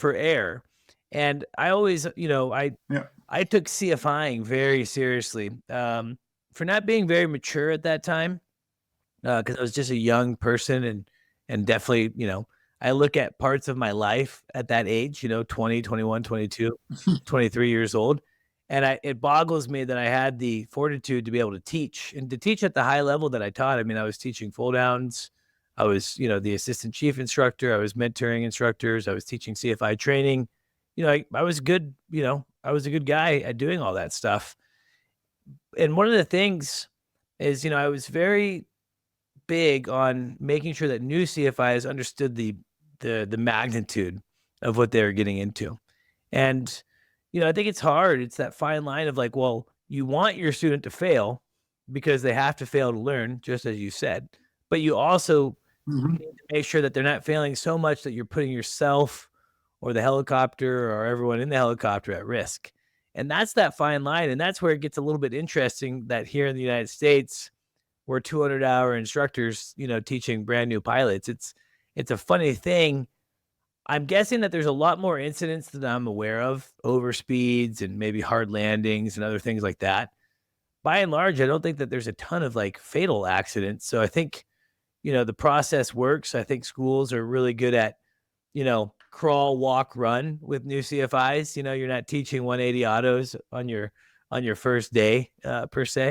for air. And I always, Yeah. I took CFIing very seriously, for not being very mature at that time, because I was just a young person and definitely, I look at parts of my life at that age, 20, 21, 22, 23 years old, and it boggles me that I had the fortitude to be able to teach and to teach at the high level that I taught. I mean, I was teaching full downs. I was, the assistant chief instructor. I was mentoring instructors. I was teaching CFI training. I was good, I was a good guy at doing all that stuff. And one of the things is, I was very big on making sure that new CFIs understood the magnitude of what they were getting into. And, I think it's hard. It's that fine line of like, well, you want your student to fail because they have to fail to learn, just as you said. But you also Mhm. need to make sure that they're not failing so much that you're putting yourself or the helicopter or everyone in the helicopter at risk. And that's that fine line. And that's where it gets a little bit interesting that here in the United States, we're 200-hour instructors, teaching brand new pilots. It's a funny thing. I'm guessing that there's a lot more incidents that I'm aware of, over speeds and maybe hard landings and other things like that. By and large, I don't think that there's a ton of like fatal accidents. So I think, the process works. I think schools are really good at, crawl, walk, run with new CFIs. You're not teaching 180 autos on your first day, per se.